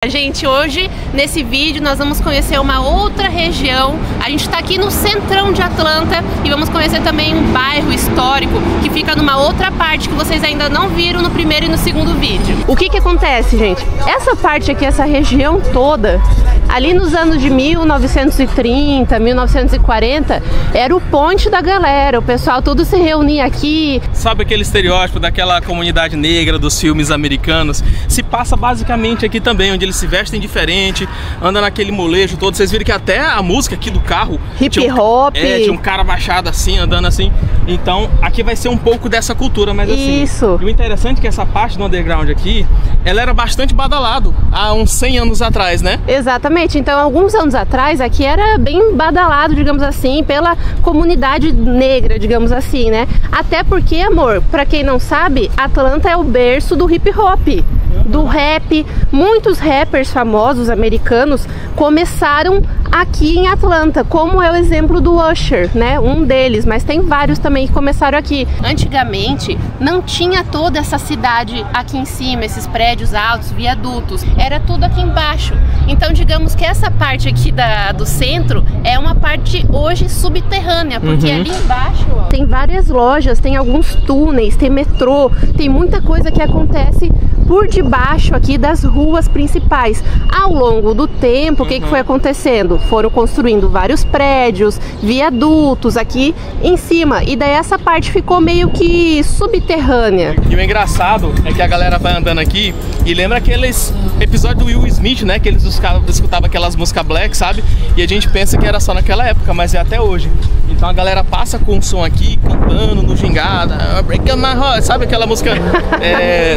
Gente, hoje nesse vídeo nós vamos conhecer uma outra região. A gente está aqui no centrão de Atlanta e vamos conhecer também um bairro histórico que fica numa outra parte que vocês ainda não viram no primeiro e no segundo vídeo. O que acontece, gente? Essa parte aqui, essa região toda, ali nos anos de 1930, 1940, era o ponte da galera, o pessoal todo se reunia aqui. Sabe aquele estereótipo daquela comunidade negra dos filmes americanos? Se passa basicamente aqui também, onde eles se vestem diferente, andam naquele molejo todo. Vocês viram que até a música aqui do carro hip hop, tinha um cara baixado assim, andando assim. Então aqui vai ser um pouco dessa cultura, mas assim, isso. E o interessante é que essa parte do underground aqui, ela era bastante badalado há uns 100 anos atrás, né? Exatamente, então alguns anos atrás aqui era bem badalado, digamos assim, pela comunidade negra, digamos assim, né? Até porque, amor, pra quem não sabe, Atlanta é o berço do hip hop, do rap. Muitos rappers famosos americanos começaram aqui em Atlanta, como é o exemplo do Usher, né? Um deles, mas tem vários também que começaram aqui. Antigamente não tinha toda essa cidade aqui em cima, esses prédios altos, viadutos, era tudo aqui embaixo. Então digamos que essa parte aqui do centro é uma parte hoje subterrânea, porque ali embaixo, ó, tem várias lojas, tem alguns túneis, tem metrô, tem muita coisa que acontece por debaixo aqui das ruas principais. Ao longo do tempo, o que foi acontecendo? Foram construindo vários prédios, viadutos aqui em cima, e daí essa parte ficou meio que subterrânea. E o engraçado é que a galera vai andando aqui e lembra aqueles episódios do Will Smith, né? Que eles escutavam aquelas músicas black, sabe? E a gente pensa que era só naquela época, mas é até hoje. Então a galera passa com o som aqui, cantando no gingada, Breaking My Heart, sabe aquela música?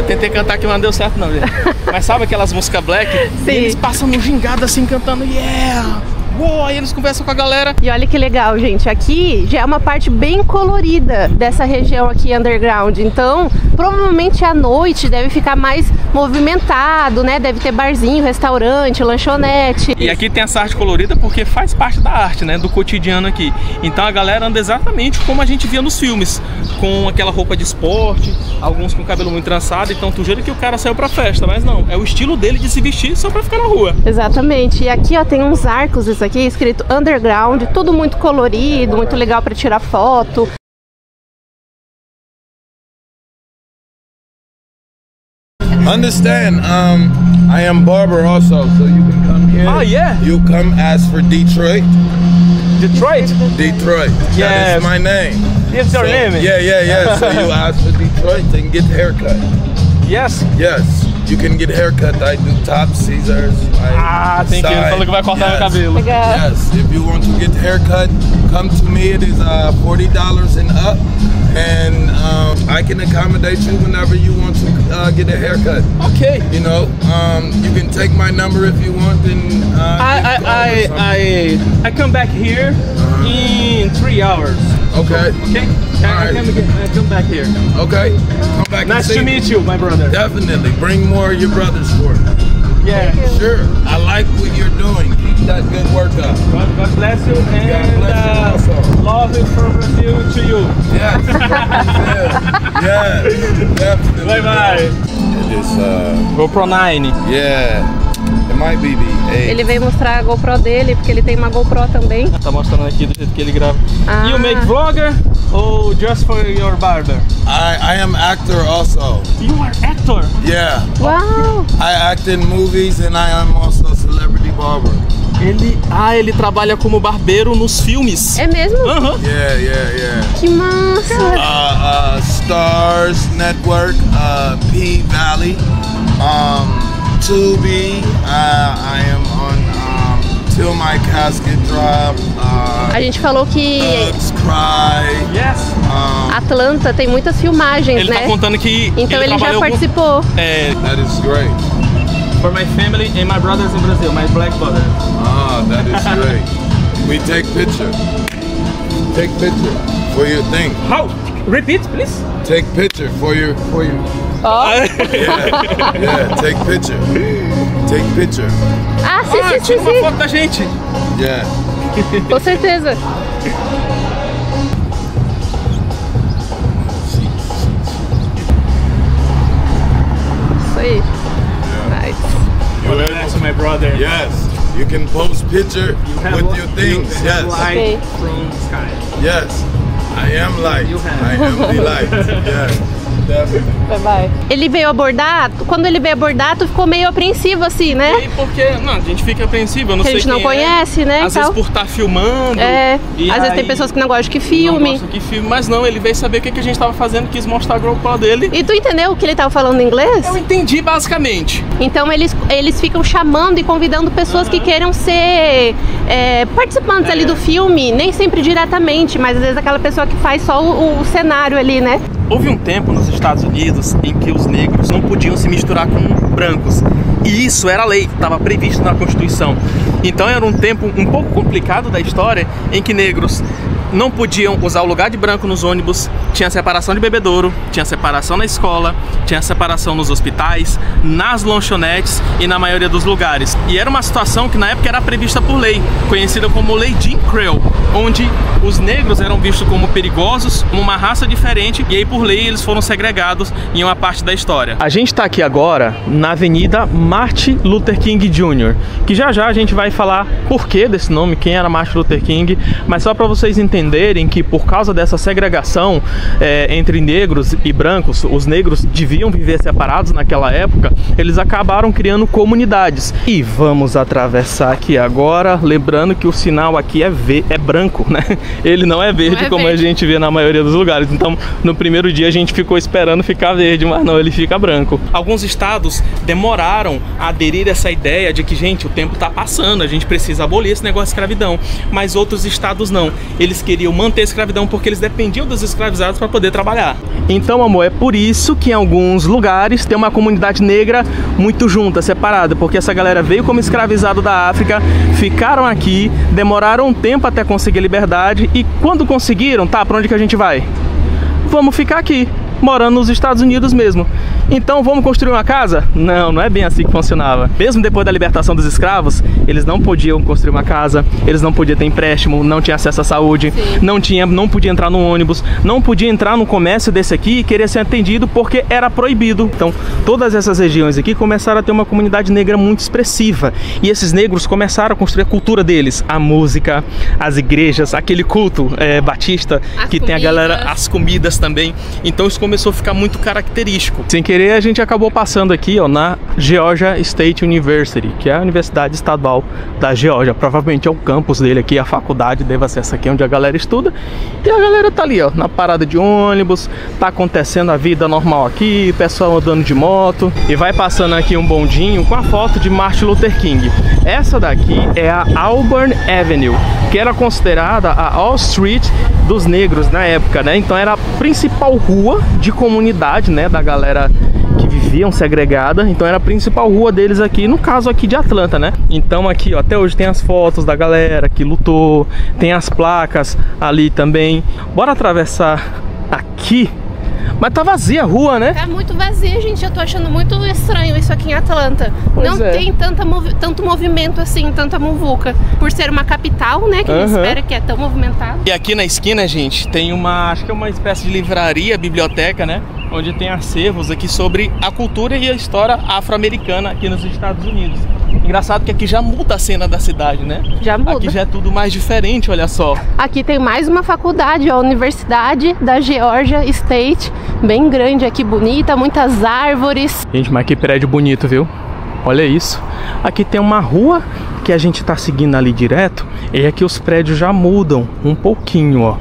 Tentei cantar aqui, mas não deu certo não, gente. Mas sabe aquelas músicas black? Sim. E eles passam no gingada assim, cantando yeah! Uou, aí eles conversam com a galera. E olha que legal, gente, aqui já é uma parte bem colorida dessa região aqui underground. Então, provavelmente à noite deve ficar mais movimentado, né? Deve ter barzinho, restaurante, lanchonete. E aqui tem essa arte colorida porque faz parte da arte, né? Do cotidiano aqui. Então a galera anda exatamente como a gente via nos filmes, com aquela roupa de esporte, alguns com o cabelo muito trançado. Então tu jura que o cara saiu pra festa, mas não, é o estilo dele de se vestir só pra ficar na rua. Exatamente. E aqui, ó, tem uns arcos, isso aqui escrito underground, tudo muito colorido, muito legal para tirar foto. Understand, I am barber also, so you can come here. Oh yeah. You come ask for Detroit. Detroit? Detroit. Yeah. That is my name. It's your name? Yeah. So you ask for Detroit and get haircut. Yes. Yes. You can get haircut. I do top scissors. Tem que ele falou que vai cortar meu cabelo. Legal. Yes. If you want to get haircut, come to me. It is $40 and up, and I can accommodate you whenever you want to get a haircut. Okay. You know, you can take my number if you want, and I come back here in 3 hours. Okay. Okay. Alright. I come back here. Okay. Come back. Nice to and see meet you, my brother. Definitely. Bring more of your brothers for it. Yeah. Sure. I like what you're doing. Keep that good work up. God bless you, and God bless you also. love it from Brazil to you. Yes. Yes. Definitely. Bye bye. It is, GoPro 9. yeah. It might be the 8. Ele veio mostrar a GoPro dele, porque ele tem uma GoPro também. Tá mostrando aqui do jeito que ele grava. Ah. You make vlogger or just for your barber? I am actor also. You are actor. Yeah. Uau! I act in movies and I am also a celebrity barber. Ele trabalha como barbeiro nos filmes. É mesmo? Aham. Yeah. Que massa! Stars Network, P-Valley, Tubi, I am on Till My Casket Drop, A gente falou que Bugs Cry. Yes. Atlanta tem muitas filmagens, Ele né? tá contando que Então ele já trabalhou participou. That is great. For my family and my brothers in Brazil, my black brothers. That is great. We take picture. Take picture for your thing. How? Repeat, please. Take picture for your. Yeah. Take picture. Take picture. Ah, sim. Tira uma foto da gente. Yeah. Com certeza. Isso aí. Nice. to my brother. Yes, you can post picture with your things. Yes. Okay. From sky. Yes, I am light. I am the light. Yes, definitely. Vai. Ele veio abordar, quando ele veio abordar, tu ficou meio apreensivo assim, né? E porque, não, a gente fica apreensivo, eu não Porque sei a gente não conhece, né? Às vezes por estar filmando. Às vezes tem pessoas que não gostam que filme. Não gostam que filme, mas não, ele veio saber o que a gente tava fazendo, quis mostrar a GoPro dele. E tu entendeu o que ele tava falando em inglês? Eu entendi basicamente. Então eles ficam chamando e convidando pessoas que queiram ser participantes ali do filme, nem sempre diretamente, mas às vezes aquela pessoa que faz só o cenário ali, né? Houve um tempo nos Estados Unidos em que os negros não podiam se misturar com brancos. E isso era lei, estava previsto na Constituição. Então era um tempo um pouco complicado da história em que negros não podiam usar o lugar de branco nos ônibus, tinha separação de bebedouro, tinha separação na escola, tinha separação nos hospitais, nas lanchonetes e na maioria dos lugares. E era uma situação que na época era prevista por lei, conhecida como Lei Jim Crow, onde os negros eram vistos como perigosos, como uma raça diferente, e aí por lei eles foram segregados em uma parte da história. A gente está aqui agora na Avenida Martin Luther King Jr., que já já a gente vai falar por que desse nome, quem era Martin Luther King, mas só para vocês entenderem que por causa dessa segregação entre negros e brancos, os negros deviam viver separados naquela época, eles acabaram criando comunidades. E vamos atravessar aqui agora, lembrando que o sinal aqui é branco, né? Ele não é verde como a gente vê na maioria dos lugares. Então, no primeiro dia a gente ficou esperando ficar verde, mas não, ele fica branco. Alguns estados demoraram a aderir a essa ideia de que, gente, o tempo tá passando, a gente precisa abolir esse negócio de escravidão. Mas outros estados não. Eles queriam manter a escravidão porque eles dependiam dos escravizados para poder trabalhar. Então, amor, é por isso que em alguns lugares tem uma comunidade negra muito junta, separada, porque essa galera veio como escravizado da África, ficaram aqui, demoraram um tempo até conseguir liberdade e quando conseguiram, tá, para onde que a gente vai? Vamos ficar aqui, morando nos Estados Unidos mesmo. Então vamos construir uma casa? Não, não é bem assim que funcionava. Mesmo depois da libertação dos escravos, eles não podiam construir uma casa, eles não podiam ter empréstimo, não tinham acesso à saúde, não podia entrar no ônibus, não podia entrar no comércio desse aqui e querer ser atendido porque era proibido. Então todas essas regiões aqui começaram a ter uma comunidade negra muito expressiva e esses negros começaram a construir a cultura deles, a música, as igrejas, aquele culto batista que tem a galera, as comidas também. Então isso começou a ficar muito característico. Sem querer, a gente acabou passando aqui, ó, na Georgia State University, que é a Universidade Estadual da Geórgia. Provavelmente é o campus dele aqui, a faculdade deve ser essa aqui onde a galera estuda. E a galera tá ali, ó, na parada de ônibus, tá acontecendo a vida normal aqui, pessoal andando de moto. E vai passando aqui um bondinho com a foto de Martin Luther King. Essa daqui é a Auburn Avenue, que era considerada a Wall Street dos negros na época, né? Então era a principal rua de comunidade, né, da galera que viviam segregada. Então era a principal rua deles aqui, no caso aqui de Atlanta, né? Então aqui, ó, até hoje tem as fotos da galera que lutou, tem as placas ali também. Bora atravessar aqui. Mas tá vazia a rua, né? Tá muito vazia, gente. Eu tô achando muito estranho isso aqui em Atlanta. Não tem tanto movimento assim, tanta muvuca. Por ser uma capital, né? Que a gente espera que é tão movimentado. E aqui na esquina, gente, tem acho que é uma espécie de livraria, biblioteca, né? Onde tem acervos aqui sobre a cultura e a história afro-americana aqui nos Estados Unidos. Engraçado que aqui já muda a cena da cidade, né? Já muda. Aqui já é tudo mais diferente, olha só. Aqui tem mais uma faculdade, a Universidade da Georgia State. Bem grande aqui, bonita, muitas árvores. Gente, mas que prédio bonito, viu? Olha isso. Aqui tem uma rua que a gente tá seguindo ali direto. E aqui os prédios já mudam um pouquinho, ó.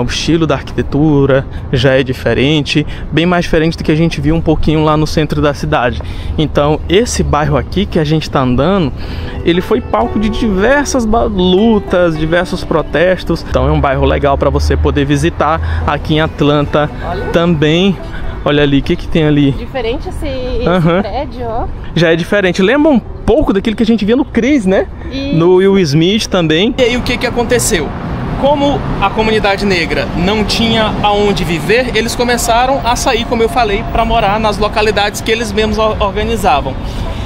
O estilo da arquitetura já é diferente, bem mais diferente do que a gente viu um pouquinho lá no centro da cidade. Então esse bairro aqui que a gente tá andando, ele foi palco de diversas lutas, diversos protestos. Então é um bairro legal para você poder visitar aqui em Atlanta também. Olha ali, o que tem ali? Diferente esse prédio, ó. Já é diferente. Lembra um pouco daquilo que a gente via no Chris, né? Isso. No Will Smith também. E aí o que aconteceu? Como a comunidade negra não tinha aonde viver, eles começaram a sair, como eu falei, para morar nas localidades que eles mesmos organizavam.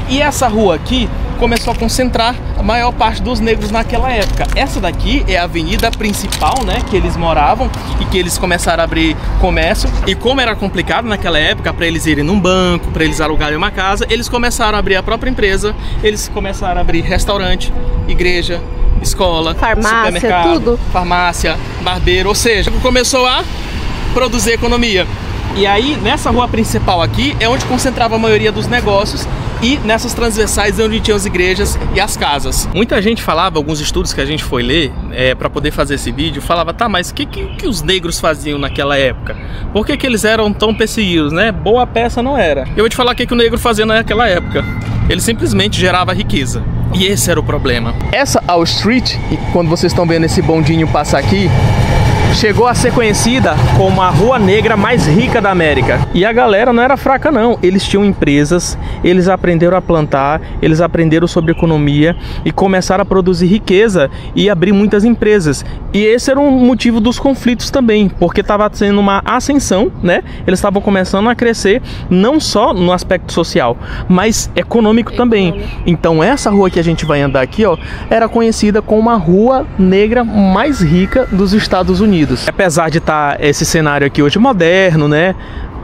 E essa rua aqui começou a concentrar a maior parte dos negros naquela época. Essa daqui é a avenida principal, né, que eles moravam e que eles começaram a abrir comércio. E como era complicado naquela época para eles irem num banco, para eles alugarem uma casa, eles começaram a abrir a própria empresa, eles começaram a abrir restaurante, igreja, escola, farmácia, supermercado, tudo. farmácia, barbeiro, ou seja, começou a produzir economia. E aí, nessa rua principal aqui, é onde concentrava a maioria dos negócios e nessas transversais é onde tinham as igrejas e as casas. Muita gente falava, alguns estudos que a gente foi ler para poder fazer esse vídeo, falava, tá, mas o que os negros faziam naquela época? Por que eles eram tão perseguidos, né? Boa peça não era. Eu vou te falar o que o negro fazia naquela época. Ele simplesmente gerava riqueza. E esse era o problema. Essa Wall Street, quando vocês estão vendo esse bondinho passar aqui, chegou a ser conhecida como a rua negra mais rica da América. E a galera não era fraca não, eles tinham empresas, eles aprenderam a plantar, eles aprenderam sobre economia e começaram a produzir riqueza e abrir muitas empresas. E esse era um motivo dos conflitos também, porque estava sendo uma ascensão, né? Eles estavam começando a crescer não só no aspecto social, mas econômico também. Então essa rua que a gente vai andar aqui, ó, era conhecida como a rua negra mais rica dos Estados Unidos. Apesar de estar esse cenário aqui hoje moderno, né?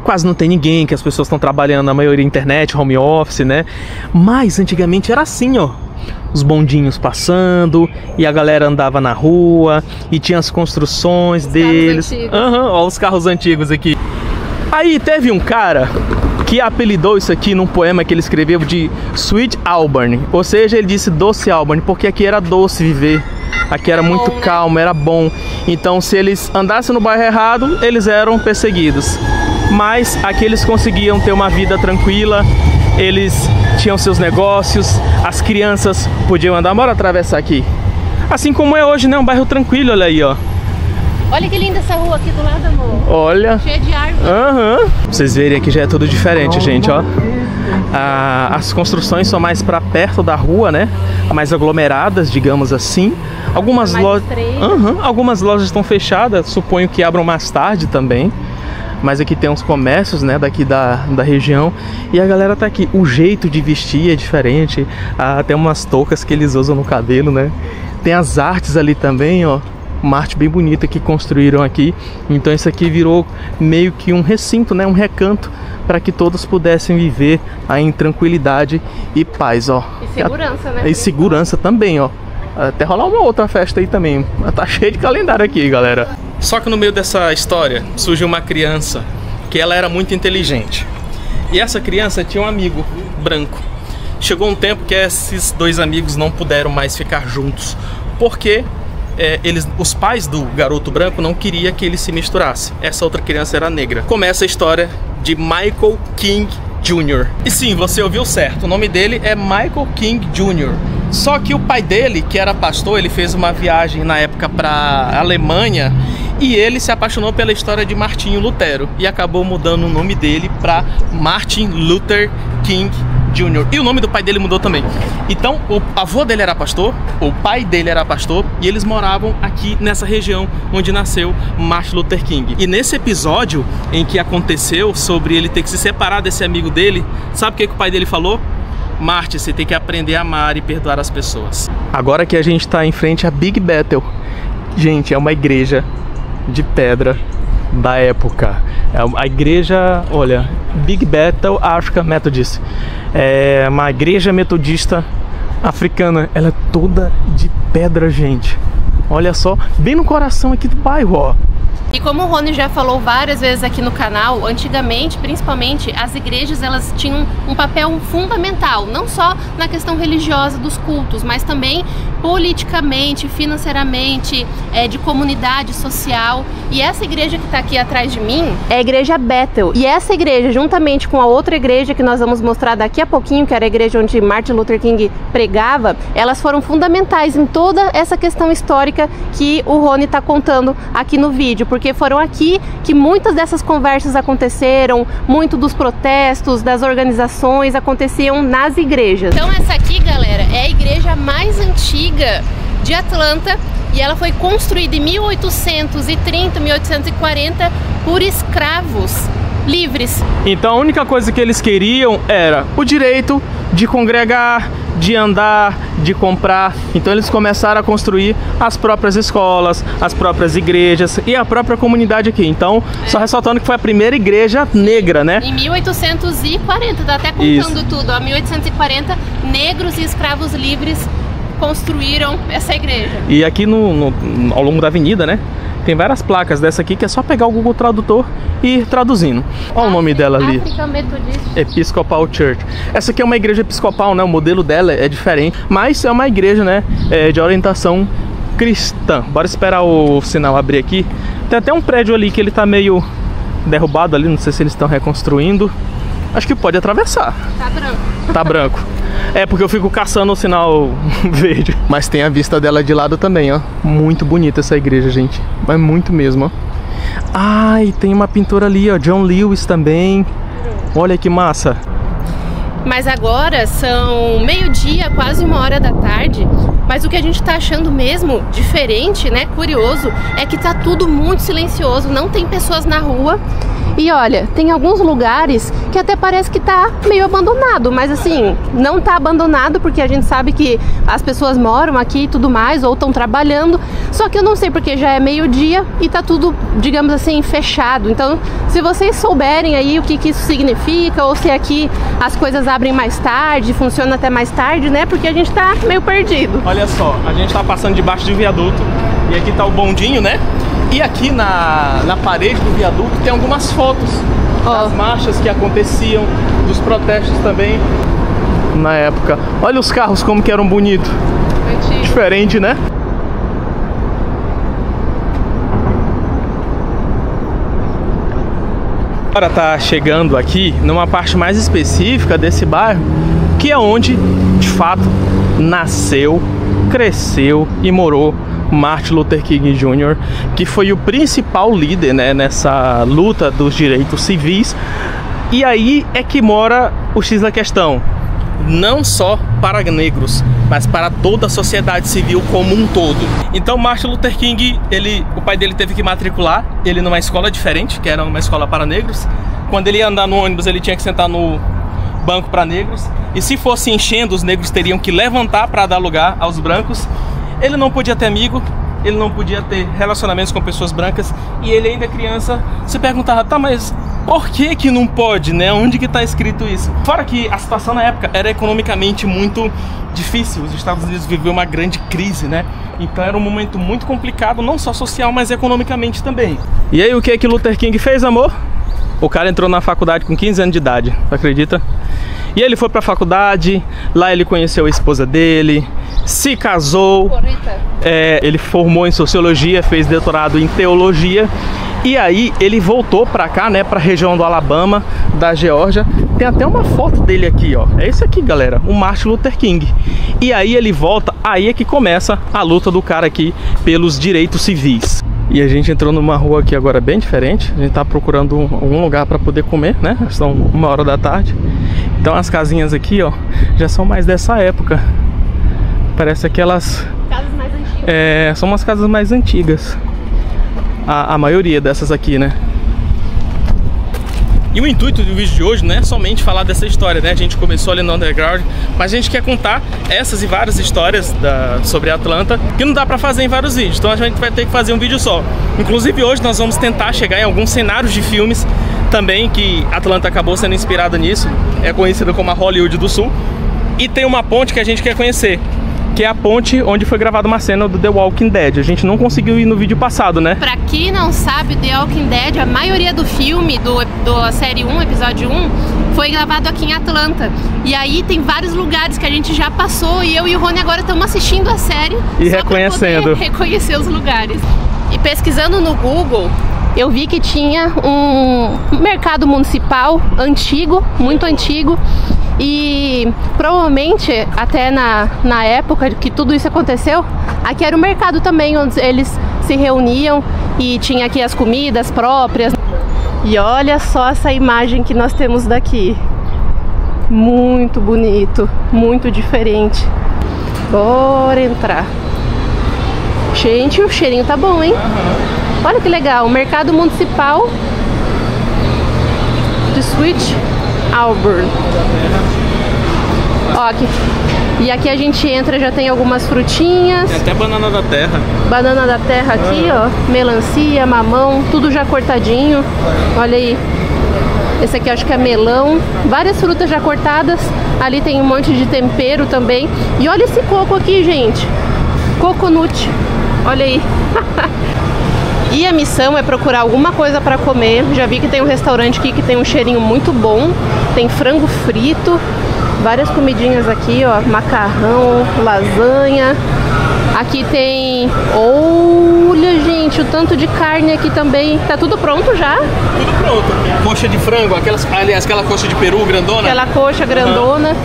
Quase não tem ninguém, que as pessoas estão trabalhando, a maioria internet, home office, né? Mas antigamente era assim, ó. Os bondinhos passando e a galera andava na rua e tinha as construções deles. Ó, os carros antigos aqui. Aí teve um cara que apelidou isso aqui num poema que ele escreveu de Sweet Auburn. Ou seja, ele disse doce Auburn, porque aqui era doce viver. Aqui era muito calmo, era bom. Então se eles andassem no bairro errado, eles eram perseguidos. Mas aqui eles conseguiam ter uma vida tranquila, eles tinham seus negócios, as crianças podiam andar. Bora atravessar aqui. Assim como é hoje, né? Um bairro tranquilo, olha aí, ó. Olha que linda essa rua aqui do lado, amor. Olha. Cheia de árvore. Pra vocês verem aqui já é tudo diferente, gente, ó. As construções são mais para perto da rua, né? Mais aglomeradas, digamos assim. Algumas lojas, algumas lojas estão fechadas, suponho que abram mais tarde também. Mas aqui tem uns comércios, né, daqui da região. E a galera tá aqui. O jeito de vestir é diferente. Tem umas toucas que eles usam no cabelo, né? Tem as artes ali também, ó. Uma arte bem bonita que construíram aqui. Então isso aqui virou meio que um recinto, né? Um recanto para que todos pudessem viver aí em tranquilidade e paz, ó. E segurança, né? E segurança também, ó. Até rolar uma outra festa aí também. Tá cheio de calendário aqui, galera. Só que no meio dessa história surgiu uma criança que ela era muito inteligente. E essa criança tinha um amigo branco. Chegou um tempo que esses dois amigos não puderam mais ficar juntos, porque os pais do garoto branco não queriam que ele se misturasse. Essa outra criança era negra. Começa a história de Michael King Jr. E sim, você ouviu certo, o nome dele é Michael King Jr. Só que o pai dele, que era pastor, ele fez uma viagem na época para Alemanha e ele se apaixonou pela história de Martinho Lutero e acabou mudando o nome dele para Martin Luther King Jr. E o nome do pai dele mudou também. Então o avô dele era pastor, o pai dele era pastor e eles moravam aqui nessa região onde nasceu Martin Luther King. E nesse episódio em que aconteceu sobre ele ter que se separar desse amigo dele, sabe o que o pai dele falou? Martin, você tem que aprender a amar e perdoar as pessoas. Agora que a gente está em frente à Big Bethel, gente, é uma igreja de pedra da época. A igreja, olha, Big Bethel African Methodist. É uma igreja metodista africana. Ela é toda de pedra, gente. Olha só, bem no coração aqui do bairro, ó. E como o Rony já falou várias vezes aqui no canal, antigamente, principalmente, as igrejas elas tinham um papel fundamental, não só na questão religiosa dos cultos, mas também politicamente, financeiramente, de comunidade social. E essa igreja que está aqui atrás de mim é a igreja Bethel. E essa igreja, juntamente com a outra igreja que nós vamos mostrar daqui a pouquinho, que era a igreja onde Martin Luther King pregava, elas foram fundamentais em toda essa questão histórica que o Rony está contando aqui no vídeo, porque foram aqui que muitas dessas conversas aconteceram, muito dos protestos, das organizações aconteciam nas igrejas. Então essa aqui, galera, é a igreja mais antiga de Atlanta e ela foi construída em 1830, 1840 por escravos livres. Então a única coisa que eles queriam era o direito de congregar, de andar, de comprar. Então eles começaram a construir as próprias escolas, as próprias igrejas e a própria comunidade aqui. Então, só ressaltando que foi a primeira igreja negra, né? Em 1840, tá até contando tudo. Em 1840, negros e escravos livres construíram essa igreja. E aqui ao longo da avenida, né? Tem várias placas dessa aqui que é só pegar o Google Tradutor e ir traduzindo. Olha o nome dela ali. African Methodist Episcopal Church. Essa aqui é uma igreja episcopal, né? O modelo dela é diferente, mas é uma igreja, né? De orientação cristã. Bora esperar o sinal abrir aqui. Tem até um prédio ali que ele tá meio derrubado ali. Não sei se eles estão reconstruindo. Acho que pode atravessar. Tá branco. Tá branco. É porque eu fico caçando o sinal verde. Mas tem a vista dela de lado também, ó. Muito bonita essa igreja, gente. Mas muito mesmo, ó. Ai, tem uma pintura ali, ó. John Lewis também. Olha que massa. Mas agora são meio-dia, quase 1h da tarde. Mas o que a gente tá achando mesmo diferente, né, curioso, é que tá tudo muito silencioso, não tem pessoas na rua. E olha, tem alguns lugares que até parece que tá meio abandonado, mas assim, não tá abandonado porque a gente sabe que as pessoas moram aqui e tudo mais, ou estão trabalhando. Só que eu não sei porque já é meio-dia e tá tudo, digamos assim, fechado. Então, se vocês souberem aí o que isso significa, ou se aqui as coisas abrem mais tarde, funciona até mais tarde, né? Porque a gente tá meio perdido. Olha só, a gente tá passando debaixo de um viaduto e aqui tá o bondinho, né? E aqui na parede do viaduto tem algumas fotos das marchas que aconteciam, dos protestos também na época. Olha os carros como que eram bonitos. Diferente, né? Agora tá chegando aqui numa parte mais específica desse bairro, que é onde, de fato, nasceu, cresceu e morou Martin Luther King Jr., que foi o principal líder, né, nessa luta dos direitos civis. E aí é que mora o X da questão. Não só para negros, mas para toda a sociedade civil como um todo. Então Martin Luther King, o pai dele teve que matricular ele numa escola diferente, que era uma escola para negros. Quando ele ia andar no ônibus, ele tinha que sentar no banco para negros. E se fosse enchendo, os negros teriam que levantar para dar lugar aos brancos. Ele não podia ter amigo, ele não podia ter relacionamentos com pessoas brancas. E ele ainda criança se perguntava, tá, mas por que não pode, né? Onde que tá escrito isso? Fora que a situação na época era economicamente muito difícil. Os Estados Unidos viviam uma grande crise, né? Então era um momento muito complicado, não só social, mas economicamente também. E aí o que é que Luther King fez, amor? O cara entrou na faculdade com 15 anos de idade, acredita? E ele foi pra faculdade, lá ele conheceu a esposa dele, se casou, ele formou em sociologia, fez doutorado em teologia. E aí ele voltou pra cá, né, pra região do Alabama, da Geórgia. Tem até uma foto dele aqui, ó. É isso aqui, galera, o Martin Luther King. E aí ele volta, aí é que começa a luta do cara aqui pelos direitos civis. E a gente entrou numa rua aqui agora bem diferente. A gente tá procurando algum lugar pra poder comer, né? São 1h da tarde. Então as casinhas aqui, ó, já são mais dessa época. Parece aquelas... casas mais antigas. São umas casas mais antigas. A maioria dessas aqui, né? E o intuito do vídeo de hoje não é somente falar dessa história, né? A gente começou ali no underground, mas a gente quer contar essas e várias histórias sobre Atlanta que não dá pra fazer em vários vídeos, então a gente vai ter que fazer um vídeo só. Inclusive hoje nós vamos tentar chegar em alguns cenários de filmes também, que Atlanta acabou sendo inspirada nisso. É conhecida como a Hollywood do Sul. E tem uma ponte que a gente quer conhecer, que é a ponte onde foi gravada uma cena do The Walking Dead. A gente não conseguiu ir no vídeo passado, né? Pra quem não sabe, The Walking Dead, a maioria do filme, da série 1, episódio 1, foi gravado aqui em Atlanta. E aí tem vários lugares que a gente já passou e eu e o Rony agora estamos assistindo a série e reconhecendo. Pra poder reconhecer os lugares. E pesquisando no Google, eu vi que tinha um mercado municipal antigo, muito antigo. E provavelmente até na época que tudo isso aconteceu, aqui era o mercado também, onde eles se reuniam e tinha aqui as comidas próprias. E olha só essa imagem que nós temos daqui. Muito bonito, muito diferente. Bora entrar. Gente, o cheirinho tá bom, hein? Olha que legal, o mercado municipal de Sweet Auburn. Ó, aqui E aqui a gente entra, já tem algumas frutinhas. Tem até banana da terra. Banana da terra aqui, ó. Melancia, mamão, tudo já cortadinho. Olha aí. Esse aqui eu acho que é melão. Várias frutas já cortadas. Ali tem um monte de tempero também. E olha esse coco aqui, gente. Coconut. Olha aí. E a missão é procurar alguma coisa para comer. Já vi que tem um restaurante aqui que tem um cheirinho muito bom. Tem frango frito. Várias comidinhas aqui, ó. Macarrão, lasanha. Aqui tem... Olha, gente, o tanto de carne aqui também. Tá tudo pronto já? Tudo pronto. Coxa de frango, aliás, aquela coxa de peru grandona. Aquela coxa grandona.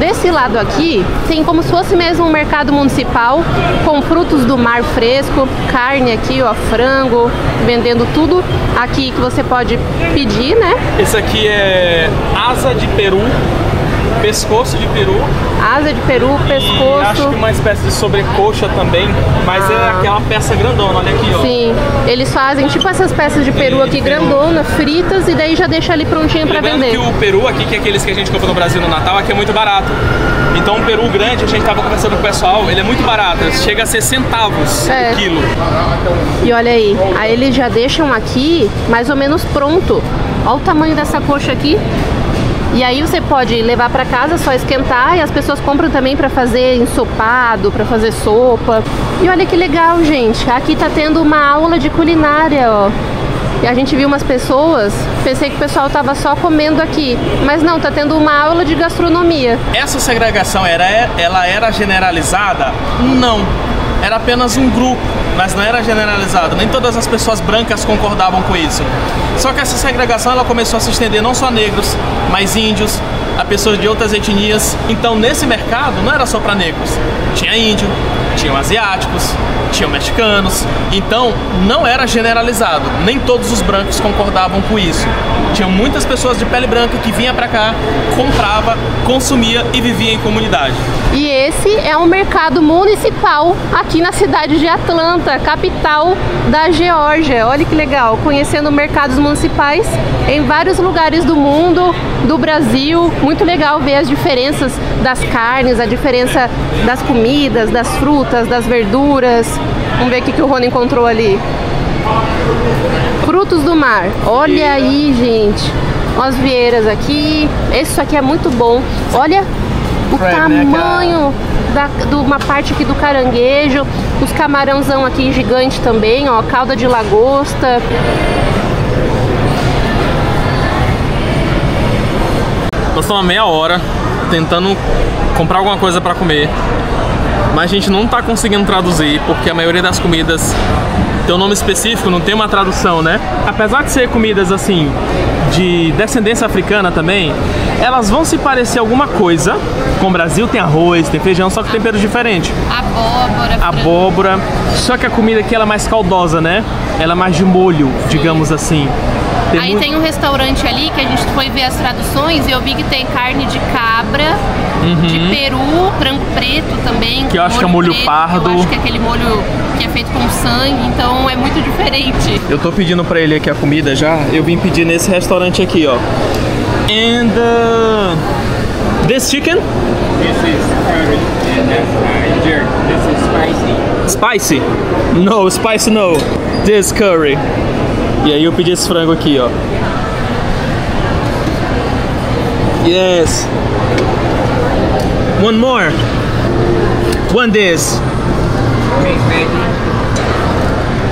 Desse lado aqui, tem como se fosse mesmo um mercado municipal, com frutos do mar fresco, carne aqui, ó, frango, vendendo tudo aqui que você pode pedir, né? Esse aqui é asa de peru. Pescoço de peru. Asa de peru, pescoço. E acho que uma espécie de sobrecoxa também, mas é aquela peça grandona, olha aqui, ó. Sim, eles fazem tipo essas peças de peru aqui grandona, fritas, e daí já deixa ali prontinho pra vender. Que o peru aqui, que é aqueles que a gente compra no Brasil no Natal, aqui é muito barato. Então um peru grande, a gente tava conversando com o pessoal, ele é muito barato, chega a ser centavos o quilo. E olha aí eles já deixam aqui mais ou menos pronto. Olha o tamanho dessa coxa aqui. E aí você pode levar para casa, só esquentar, e as pessoas compram também para fazer ensopado, para fazer sopa. E olha que legal, gente. Aqui tá tendo uma aula de culinária, ó. E a gente viu umas pessoas, pensei que o pessoal tava só comendo aqui, mas não, tá tendo uma aula de gastronomia. Essa segregação ela era generalizada? Não. Era apenas um grupo, mas não era generalizado. Nem todas as pessoas brancas concordavam com isso. Só que essa segregação ela começou a se estender não só a negros, mas índios, a pessoas de outras etnias. Então nesse mercado não era só para negros. Tinha índio, tinham asiáticos, tinham mexicanos. Então não era generalizado. Nem todos os brancos concordavam com isso. Tinham muitas pessoas de pele branca que vinha para cá, comprava, consumia e vivia em comunidade. E esse é um mercado municipal aqui na cidade de Atlanta, capital da Geórgia. Olha que legal, conhecendo mercados municipais em vários lugares do mundo, do Brasil. Muito legal ver as diferenças das carnes, a diferença das comidas, das frutas, das verduras. Vamos ver o que o Rony encontrou ali. Frutos do mar. Olha aí, gente. Umas vieiras aqui. Isso aqui é muito bom. Olha o tamanho de uma parte aqui do caranguejo. Os camarãozão aqui gigante também, ó. Calda de lagosta. Nós estamos há meia hora tentando comprar alguma coisa para comer, mas a gente não está conseguindo traduzir, porque a maioria das comidas tem um nome específico, não tem uma tradução, né? Apesar de ser comidas assim, de descendência africana também, elas vão se parecer alguma coisa com o Brasil. Tem arroz, tem feijão, só que temperos diferentes. Abóbora. Só que a comida aqui ela é mais caldosa, né? Ela é mais de molho, digamos assim. Aí tem um restaurante ali que a gente foi ver as traduções e eu vi que tem carne de cabra, de peru, frango preto também. Que eu acho que é molho pardo. Eu acho que é aquele molho que é feito com sangue, então é muito diferente. Eu tô pedindo pra ele aqui a comida já. Eu vim pedir nesse restaurante aqui, ó. And this chicken? This is curry and that's jerk. This is spicy. Spicy? No, spicy no. This curry. E aí eu pedi esse frango aqui, ó. Yes. One more. One this.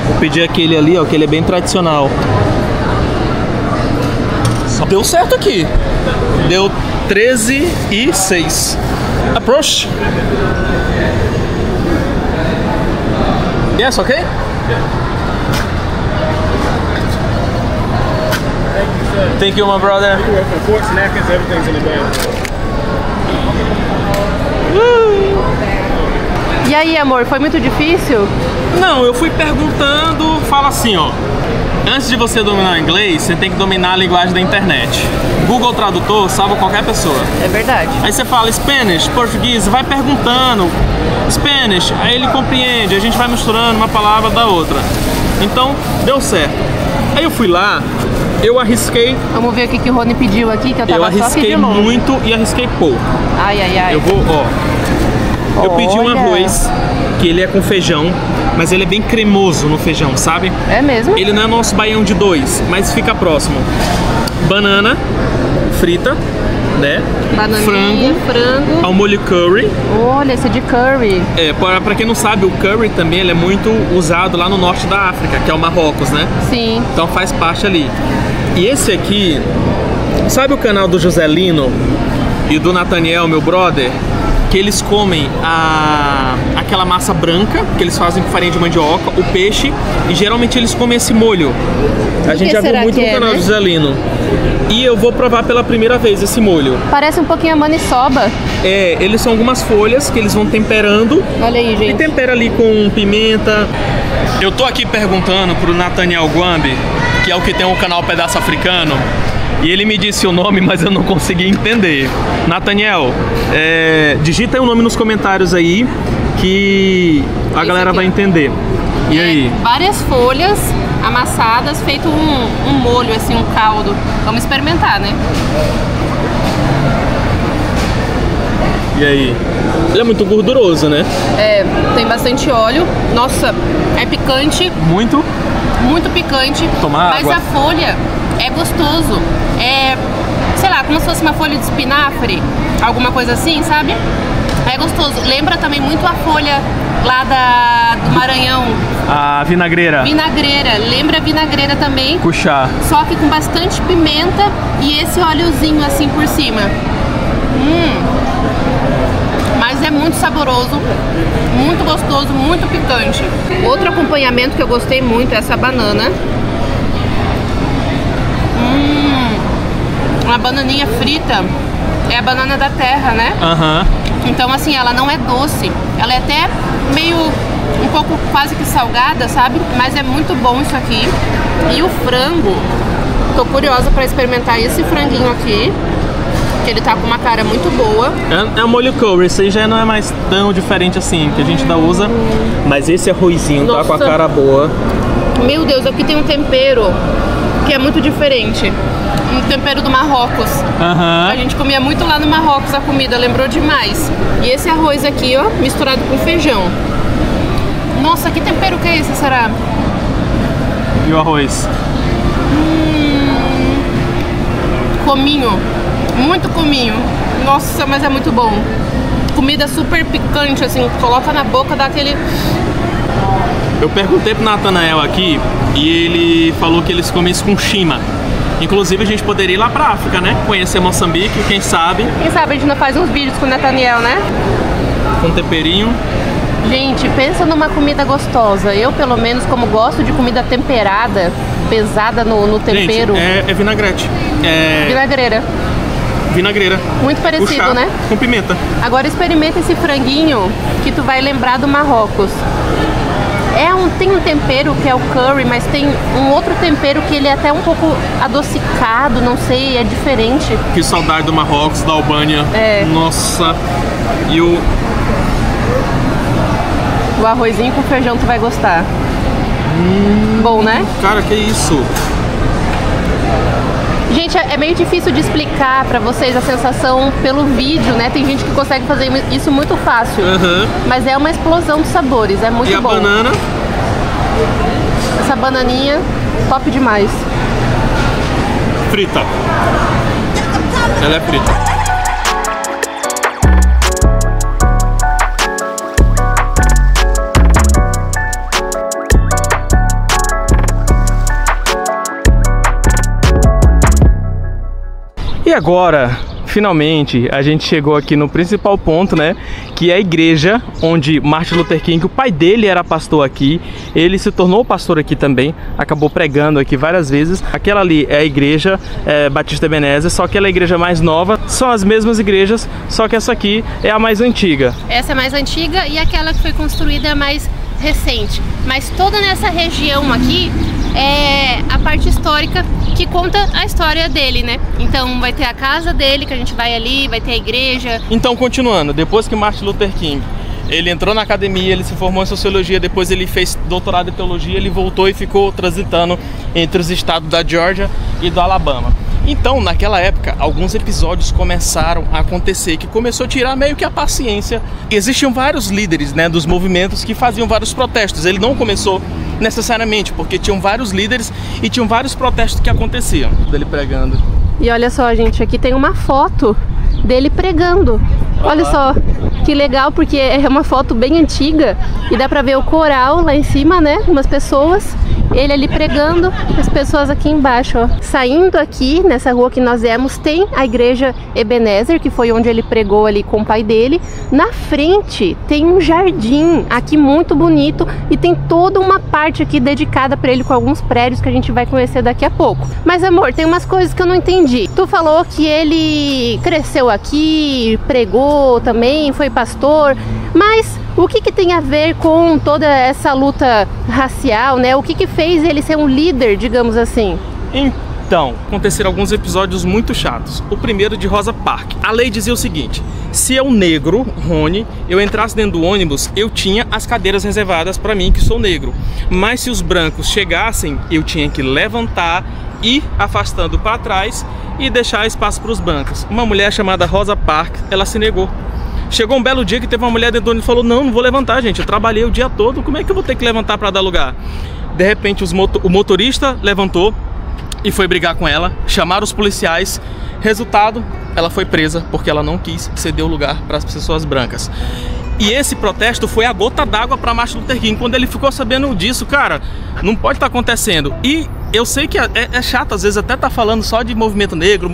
Vou pedir aquele ali, ó, que ele é bem tradicional. Deu certo aqui. Deu 13,06. Approach. Yes, okay? Thank you, my brother. Forks, napkins, everything's in the bag. E aí, amor, foi muito difícil? Não, eu fui perguntando, fala assim, ó. Antes de você dominar o inglês, você tem que dominar a linguagem da internet. Google Tradutor salva qualquer pessoa. É verdade. Aí você fala Spanish, português, vai perguntando Spanish, aí ele compreende, a gente vai misturando uma palavra da outra. Então, deu certo. Aí eu fui lá, eu arrisquei. Vamos ver o que o Rony pediu aqui, que eu tava só aqui de longe. Eu arrisquei muito e arrisquei pouco. Ai, ai, ai. Eu vou, ó. Eu pedi um arroz, que ele é com feijão, mas ele é bem cremoso no feijão, sabe? É mesmo? Ele não é nosso baião de 2, mas fica próximo. Banana frita, né? Bananinha, frango. Ao molho curry. Olha, esse é de curry. Pra quem não sabe, o curry também ele é muito usado lá no norte da África, que é o Marrocos, né? Sim. Então faz parte ali. E esse aqui, sabe o canal do Joselino e do Nathaniel, meu brother? Que eles comem aquela massa branca, que eles fazem com farinha de mandioca, o peixe, e geralmente eles comem esse molho. A gente já viu muito no canal do Joselino. E eu vou provar pela primeira vez esse molho. Parece um pouquinho a maniçoba. Eles são algumas folhas que eles vão temperando. Olha aí, gente. E tempera ali com pimenta. Eu tô aqui perguntando pro Nathaniel Gwambi, que é o que tem o canal Pedaço Africano, e ele me disse o nome, mas eu não consegui entender. Nathaniel, digita aí o nome nos comentários aí, que a galera vai entender. E aí? Várias folhas amassadas, feito um molho, assim, um caldo. Vamos experimentar, né? E aí? Ele é muito gorduroso, né? Tem bastante óleo. Nossa, é picante. Muito? Muito picante. Tomar mas água. a folha é gostoso. Sei lá, como se fosse uma folha de espinafre, alguma coisa assim, sabe? É gostoso. Lembra também muito a folha lá do Maranhão. A vinagreira. Vinagreira. Lembra a vinagreira também. Puxar. Só que com bastante pimenta e esse óleozinho assim por cima. Mas é muito saboroso, muito gostoso, muito picante. Outro acompanhamento que eu gostei muito é essa banana. Uma bananinha frita. É a banana da terra, né? Então assim, ela não é doce. Ela é até meio, um pouco quase que salgada, sabe? Mas é muito bom isso aqui. E o frango, tô curiosa pra experimentar esse franguinho aqui, que ele tá com uma cara muito boa. É o molho curry, esse aí já não é mais tão diferente assim, que a gente ainda usa. Mas esse arrozinho tá com a cara boa. Meu Deus, aqui tem um tempero que é muito diferente. Um tempero do Marrocos. A gente comia muito lá no Marrocos a comida, lembrou demais. E esse arroz aqui, ó, misturado com feijão. Nossa, que tempero que é esse, será? E o arroz? Cominho. Muito cominho. Nossa, mas é muito bom. Comida super picante, assim, coloca na boca, dá aquele... Eu perguntei pro Nathanael aqui e ele falou que eles comem isso com shima. Inclusive a gente poderia ir lá pra África, né? Conhecer Moçambique, quem sabe. Quem sabe a gente não faz uns vídeos com o Nathaniel, né? Com temperinho. Gente, pensa numa comida gostosa. Eu, pelo menos, como gosto de comida temperada, pesada no tempero. Gente, é vinagrete. Vinagreira. Vinagreira. Muito parecido, Puxar, né? Com pimenta. Agora experimenta esse franguinho que tu vai lembrar do Marrocos. Tem um tempero que é o curry, mas tem um outro tempero que ele é até um pouco adocicado, não sei, é diferente. Que saudade do Marrocos, da Albânia. Nossa. E o arrozinho com feijão tu vai gostar. Bom, né? Cara, que isso? Gente, é meio difícil de explicar pra vocês a sensação pelo vídeo, né? Tem gente que consegue fazer isso muito fácil. Mas é uma explosão de sabores, é muito bom. E a banana? Essa bananinha, top demais. Frita. Ela é frita. E agora, finalmente, a gente chegou aqui no principal ponto, né? Que é a igreja onde Martin Luther King, o pai dele era pastor aqui. Ele se tornou pastor aqui também, acabou pregando aqui várias vezes. Aquela ali é a igreja Batista Ebenezer, só que ela é a igreja mais nova. São as mesmas igrejas, só que essa aqui é a mais antiga. Essa é a mais antiga e aquela que foi construída é mais recente. Mas toda nessa região aqui é a parte histórica que conta a história dele, né? Então vai ter a casa dele, que a gente vai ali, vai ter a igreja. Então, continuando, depois que Martin Luther King, ele entrou na academia, ele se formou em sociologia, depois ele fez doutorado em teologia, ele voltou e ficou transitando entre os estados da Geórgia e do Alabama. Então, naquela época, alguns episódios começaram a acontecer, que começou a tirar meio que a paciência. Existiam vários líderes, né, dos movimentos que faziam vários protestos. Ele não começou necessariamente, porque tinham vários líderes e tinham vários protestos que aconteciam dele pregando. E olha só, gente, aqui tem uma foto dele pregando. Olha só, que legal, porque é uma foto bem antiga e dá pra ver o coral lá em cima, né? Umas pessoas, ele ali pregando, as pessoas aqui embaixo, ó. Saindo aqui, nessa rua que nós viemos, tem a igreja Ebenezer, que foi onde ele pregou ali com o pai dele. Na frente tem um jardim aqui muito bonito e tem toda uma parte aqui dedicada pra ele com alguns prédios que a gente vai conhecer daqui a pouco. Mas amor, tem umas coisas que eu não entendi. Tu falou que ele cresceu aqui, pregou também, foi pastor, mas o que tem a ver com toda essa luta racial, né? O que fez ele ser um líder, digamos assim? Então, aconteceram alguns episódios muito chatos. O primeiro de Rosa Parks. A lei dizia o seguinte: se eu negro, Rony, eu entrasse dentro do ônibus, eu tinha as cadeiras reservadas para mim, que sou negro. Mas se os brancos chegassem, eu tinha que levantar, ir afastando para trás e deixar espaço para os brancos. Uma mulher chamada Rosa Parks, ela se negou. Chegou um belo dia que teve uma mulher dentro do ônibus e falou: não vou levantar, gente, eu trabalhei o dia todo, como é que eu vou ter que levantar para dar lugar? De repente o motorista levantou e foi brigar com ela, chamaram os policiais. Resultado, ela foi presa porque ela não quis ceder o lugar para as pessoas brancas. E esse protesto foi a gota d'água para Martin Luther King. Quando ele ficou sabendo disso, cara, não pode estar acontecendo. E eu sei que é chato, às vezes até tá falando só de movimento negro,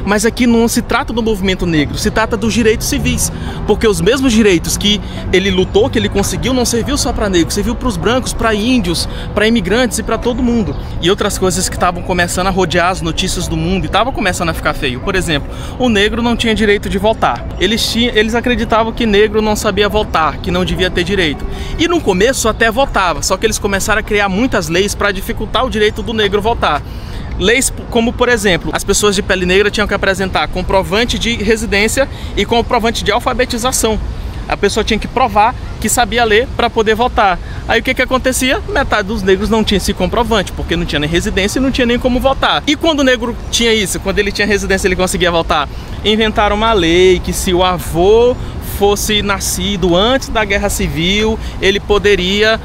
mas aqui não se trata do movimento negro, se trata dos direitos civis. Porque os mesmos direitos que ele lutou, que ele conseguiu, não serviu só para negros, serviu para os brancos, para índios, para imigrantes e para todo mundo. E outras coisas que estavam começando a rodear as notícias do mundo e estavam começando a ficar feio. Por exemplo, o negro não tinha direito de votar. Eles acreditavam que negro não sabia votar, que não devia ter direito. E no começo até votava, só que eles começaram a criar muitas leis para dificultar o direito do negro votar. Leis como, por exemplo, as pessoas de pele negra tinham que apresentar comprovante de residência e comprovante de alfabetização. A pessoa tinha que provar que sabia ler para poder votar. Aí o que acontecia? Metade dos negros não tinha esse comprovante, porque não tinha nem residência e não tinha nem como votar. E quando o negro tinha isso, quando ele tinha residência, ele conseguia votar? Inventaram uma lei que se o avô fosse nascido antes da Guerra Civil, ele poderia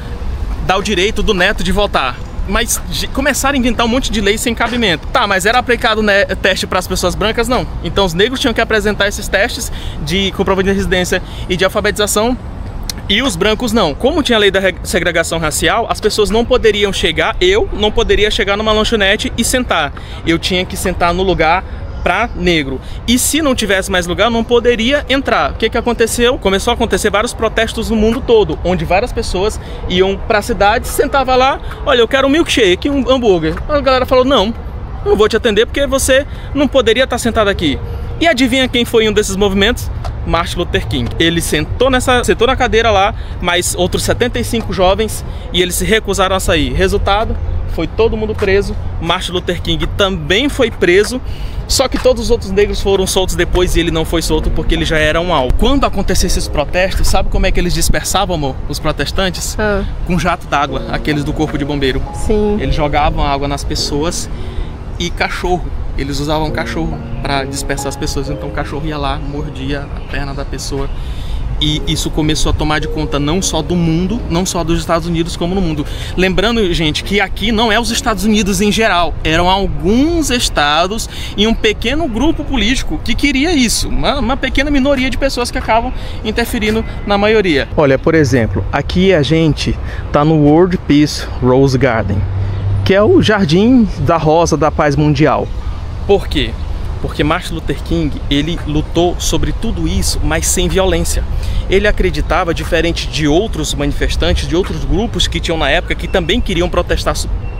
dar o direito do neto de votar. Mas começaram a inventar um monte de leis sem cabimento. Tá, mas era aplicado, né, teste para as pessoas brancas? Não. Então os negros tinham que apresentar esses testes de comprovante de residência e de alfabetização, e os brancos não. Como tinha a lei da segregação racial, as pessoas não poderiam chegar, eu não poderia chegar numa lanchonete e sentar. Eu tinha que sentar no lugar para negro. E se não tivesse mais lugar, não poderia entrar. O que aconteceu? Começou a acontecer vários protestos no mundo todo, onde várias pessoas iam para a cidade, sentava lá: olha, eu quero um milkshake, um hambúrguer. A galera falou: não vou te atender porque você não poderia estar sentado aqui. E adivinha quem foi em um desses movimentos? Martin Luther King. Ele sentou na cadeira lá, mais outros 75 jovens, e eles se recusaram a sair. Resultado, foi todo mundo preso. Martin Luther King também foi preso. Só que todos os outros negros foram soltos depois e ele não foi solto porque ele já era um alvo. Quando acontecessem esses protestos, sabe como é que eles dispersavam, amor, os protestantes? Com jato d'água, aqueles do corpo de bombeiro. Sim. Eles jogavam água nas pessoas e cachorro. Eles usavam cachorro para dispersar as pessoas. Então o cachorro ia lá, mordia a perna da pessoa. E isso começou a tomar de conta não só do mundo, não só dos Estados Unidos, como no mundo. Lembrando, gente, que aqui não é os Estados Unidos em geral. Eram alguns estados e um pequeno grupo político que queria isso. Uma pequena minoria de pessoas que acabam interferindo na maioria. Olha, por exemplo, aqui a gente tá no World Peace Rose Garden, que é o Jardim da Rosa da Paz Mundial. Por quê? Porque Martin Luther King, ele lutou sobre tudo isso, mas sem violência. Ele acreditava, diferente de outros manifestantes, de outros grupos que tinham na época, que também queriam protestar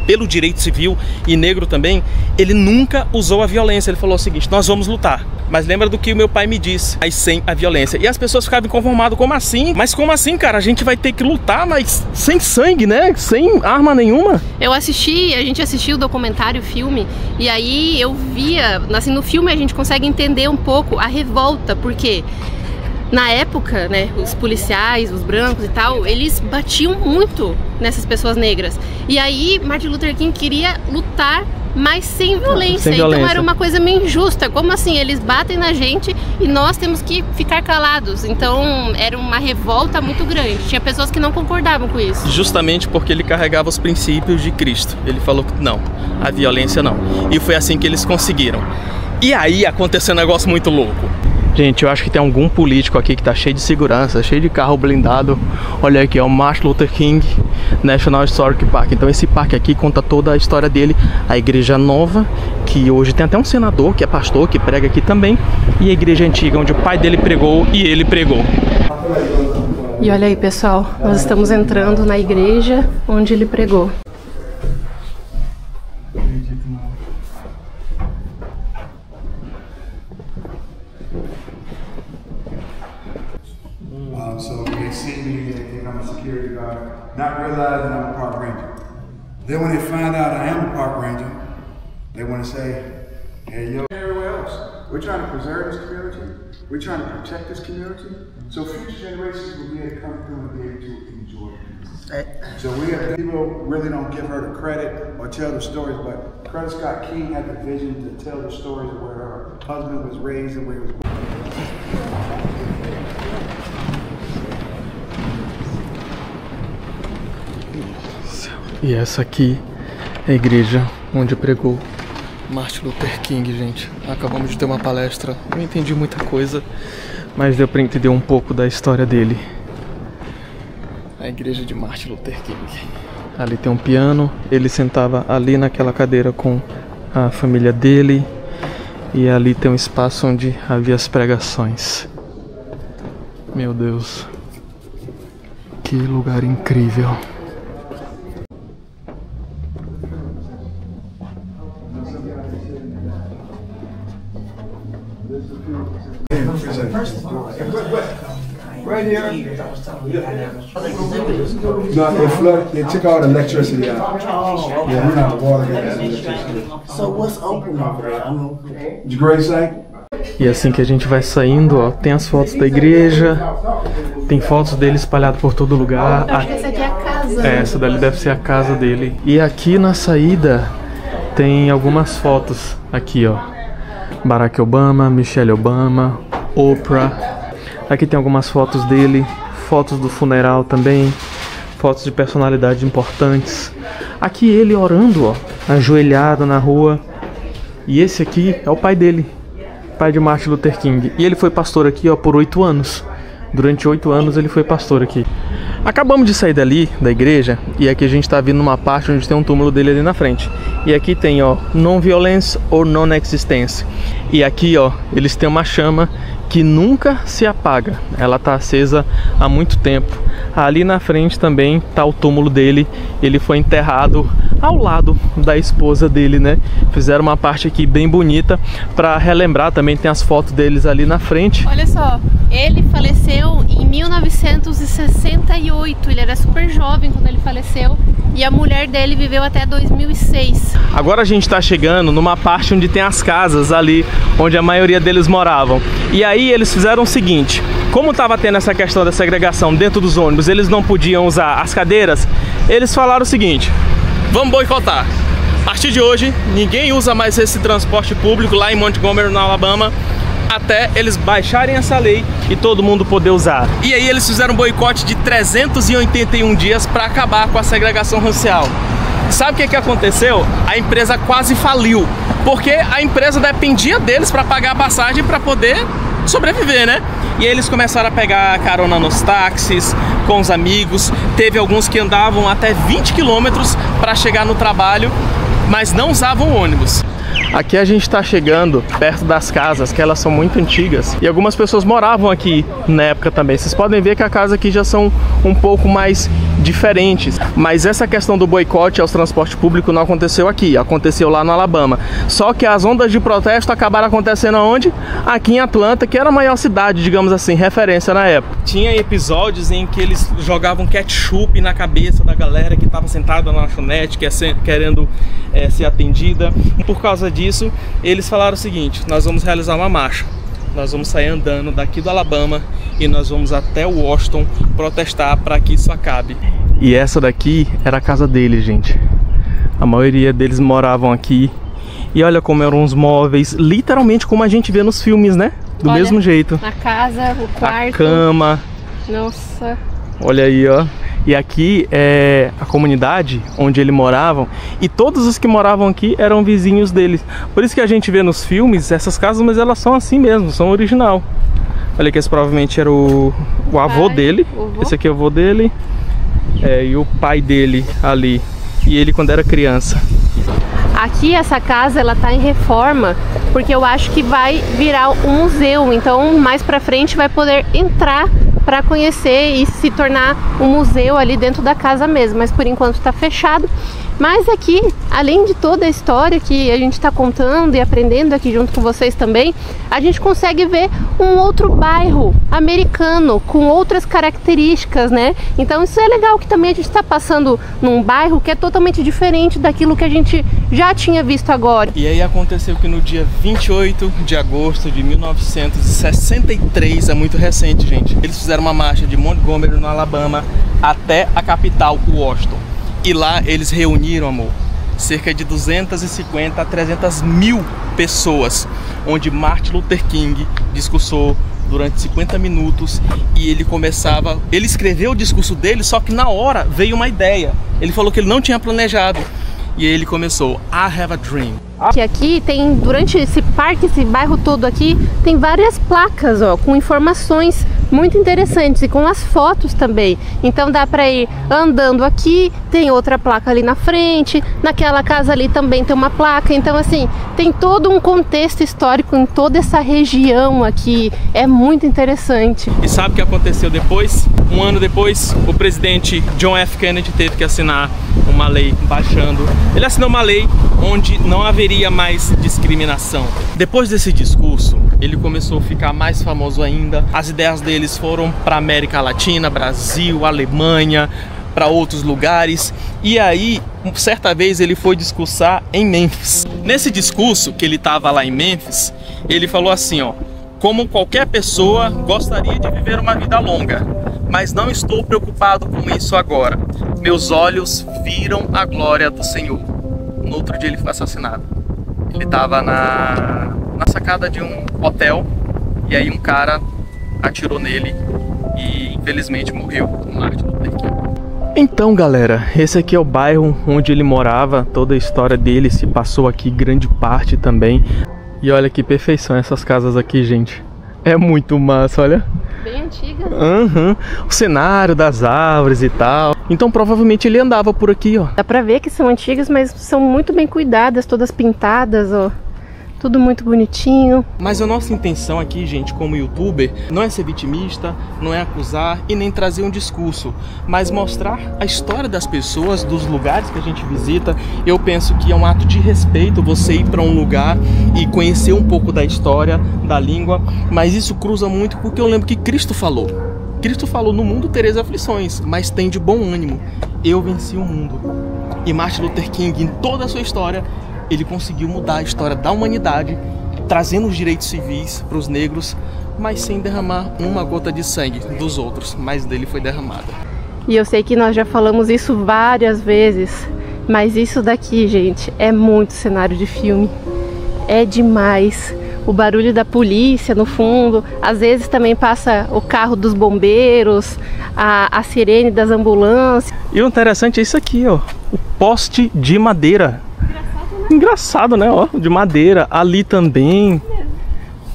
pelo direito civil e negro também, ele nunca usou a violência. Ele falou o seguinte: nós vamos lutar, mas lembra do que o meu pai me disse, mas sem a violência. E as pessoas ficavam inconformadas: como assim? Mas como assim, cara? A gente vai ter que lutar, mas sem sangue, né? Sem arma nenhuma? A gente assistiu o documentário, o filme, e aí eu via, assim, no filme a gente consegue entender um pouco a revolta, porque Na época, né, os policiais, os brancos e tal, eles batiam muito nessas pessoas negras. E aí Martin Luther King queria lutar, mas sem violência. Então era uma coisa meio injusta. Como assim? Eles batem na gente e nós temos que ficar calados. Então era uma revolta muito grande. Tinha pessoas que não concordavam com isso. Justamente porque ele carregava os princípios de Cristo. Ele falou que não, a violência não. E foi assim que eles conseguiram. E aí aconteceu um negócio muito louco. Gente, eu acho que tem algum político aqui que tá cheio de segurança, cheio de carro blindado. Olha aqui, é o Martin Luther King National Historic Park. Então esse parque aqui conta toda a história dele. A igreja nova, que hoje tem até um senador que é pastor, que prega aqui também. E a igreja antiga, onde o pai dele pregou e ele pregou. E olha aí, pessoal, nós estamos entrando na igreja onde ele pregou. So they see me, they think I'm a security guard, not realizing I'm a park ranger. Then when they find out I am a park ranger, they want to say, hey, yo, everywhere else. We're trying to preserve this community. We're trying to protect this community. So future generations will be able to come through and be able to enjoy it. So we have people really don't give her the credit or tell the stories, but Coretta Scott King had the vision to tell the stories of where her husband was raised and where he was born. E essa aqui é a igreja onde pregou Martin Luther King, gente. Acabamos de ter uma palestra, não entendi muita coisa, mas deu para entender um pouco da história dele. A igreja de Martin Luther King. Ali tem um piano, ele sentava ali naquela cadeira com a família dele. E ali tem um espaço onde havia as pregações. Meu Deus, que lugar incrível. Right here. No, they flooded. They took all the electricity out. Yeah, we're not water. So what's open over there? It's great sight. E assim que a gente vai saindo, ó, tem as fotos da igreja, tem fotos dele espalhadas por todo lugar. Eu acho que essa aqui é a casa. É, essa dali deve ser a casa dele. E aqui na saída tem algumas fotos aqui, ó. Barack Obama, Michelle Obama, Oprah. Aqui tem algumas fotos dele, fotos do funeral também, fotos de personalidades importantes. Aqui ele orando, ó, ajoelhado na rua. E esse aqui é o pai dele, pai de Martin Luther King. E ele foi pastor aqui, ó, por 8 anos. Durante 8 anos ele foi pastor aqui. Acabamos de sair dali, da igreja, e aqui a gente tá vindo numa parte onde tem um túmulo dele ali na frente. E aqui tem, ó, Non-Violence or Non-Existence. E aqui, ó, eles têm uma chama que nunca se apaga. Ela tá acesa há muito tempo. Ali na frente também tá o túmulo dele. Ele foi enterrado ao lado da esposa dele, né? Fizeram uma parte aqui bem bonita para relembrar. Também tem as fotos deles ali na frente. Olha só, ele faleceu em 1968. Ele era super jovem quando ele faleceu. E a mulher dele viveu até 2006. Agora a gente tá chegando numa parte onde tem as casas ali, onde a maioria deles moravam. E aí eles fizeram o seguinte: como tava tendo essa questão da segregação dentro dos ônibus, eles não podiam usar as cadeiras. Eles falaram o seguinte: vamos boicotar. A partir de hoje, ninguém usa mais esse transporte público lá em Montgomery, no Alabama, até eles baixarem essa lei e todo mundo poder usar. E aí eles fizeram um boicote de 381 dias para acabar com a segregação racial. Sabe o que aconteceu? A empresa quase faliu, porque a empresa dependia deles para pagar a passagem para poder sobreviver, né? E aí eles começaram a pegar carona nos táxis, com os amigos. Teve alguns que andavam até 20 quilômetros para chegar no trabalho, mas não usavam ônibus. Aqui a gente está chegando perto das casas, que elas são muito antigas, e algumas pessoas moravam aqui na época também. Vocês podem ver que as casas aqui já são um pouco mais diferentes, mas essa questão do boicote aos transportes públicos não aconteceu aqui, aconteceu lá no Alabama. Só que as ondas de protesto acabaram acontecendo aonde? Aqui em Atlanta, que era a maior cidade, digamos assim, referência na época. Tinha episódios em que eles jogavam ketchup na cabeça da galera que estava sentada na lanchonete, querendo ser atendida. Por causa disso, eles falaram o seguinte: nós vamos realizar uma marcha. nós vamos sair andando daqui do Alabama e nós vamos até Washington protestar para que isso acabe. E essa daqui era a casa deles, gente. A maioria deles moravam aqui. E olha como eram os móveis, literalmente como a gente vê nos filmes, né? Do mesmo jeito. A casa, o quarto. A cama. Nossa. Olha aí, ó. E aqui é a comunidade onde eles moravam. E todos os que moravam aqui eram vizinhos deles. Por isso que a gente vê nos filmes essas casas, mas elas são assim mesmo, são original. Olha que esse provavelmente era o avô dele. Esse aqui é o avô dele. E o pai dele ali. E ele quando era criança. Aqui essa casa ela tá em reforma, porque eu acho que vai virar um museu, então mais pra frente vai poder entrar para conhecer e se tornar um museu ali dentro da casa mesmo, mas por enquanto tá fechado. Mas aqui, além de toda a história que a gente está contando e aprendendo aqui junto com vocês também, a gente consegue ver um outro bairro americano com outras características, né? Então isso é legal, que também a gente está passando num bairro que é totalmente diferente daquilo que a gente já tinha visto agora. E aí aconteceu que no dia 28 de agosto de 1963, é muito recente, gente, eles fizeram uma marcha de Montgomery, no Alabama, até a capital, Washington. E lá eles reuniram, amor, cerca de 250 a 300 mil pessoas, onde Martin Luther King discursou durante 50 minutos e ele escreveu o discurso dele, só que na hora veio uma ideia. Ele falou que ele não tinha planejado e ele começou: I have a dream. Que aqui tem, durante esse parque, esse bairro todo aqui, tem várias placas, ó, com informações muito interessantes e com as fotos também. Então dá para ir andando aqui, tem outra placa ali na frente, naquela casa ali também tem uma placa. Então assim, tem todo um contexto histórico em toda essa região aqui. É muito interessante. E sabe o que aconteceu depois? Um ano depois, o presidente John F. Kennedy teve que assinar uma lei ele assinou uma lei onde não haveria mais discriminação. Depois desse discurso, ele começou a ficar mais famoso ainda. As ideias deles foram para América Latina, Brasil, Alemanha, para outros lugares. E aí, certa vez ele foi discursar em Memphis. Nesse discurso que ele estava lá em Memphis, ele falou assim, ó: como qualquer pessoa, gostaria de viver uma vida longa, mas não estou preocupado com isso agora. Meus olhos viram a glória do Senhor. No outro dia ele foi assassinado. Ele estava na sacada de um hotel e aí um cara atirou nele e infelizmente morreu, o Martin Luther King. Então, galera, esse aqui é o bairro onde ele morava. Toda a história dele se passou aqui, grande parte também. E olha que perfeição essas casas aqui, gente. É muito massa, olha. Bem antiga. O cenário das árvores e tal. Então provavelmente ele andava por aqui, ó. Dá pra ver que são antigas, mas são muito bem cuidadas, todas pintadas, ó. Tudo muito bonitinho. Mas a nossa intenção aqui, gente, como youtuber, não é ser vitimista, não é acusar e nem trazer um discurso, mas mostrar a história das pessoas, dos lugares que a gente visita. Eu penso que é um ato de respeito você ir para um lugar e conhecer um pouco da história, da língua, mas isso cruza muito porque eu lembro que Cristo falou. Cristo falou: no mundo tereis aflições, mas tem de bom ânimo, eu venci o mundo. E Martin Luther King, em toda a sua história, ele conseguiu mudar a história da humanidade, trazendo os direitos civis para os negros, mas sem derramar uma gota de sangue dos outros, mas dele foi derramada. E eu sei que nós já falamos isso várias vezes, mas isso daqui, gente, é muito cenário de filme. É demais. O barulho da polícia no fundo, às vezes também passa o carro dos bombeiros, a sirene das ambulâncias. E o interessante é isso aqui, ó, o poste de madeira. Engraçado, né? Ó, de madeira. Ali também.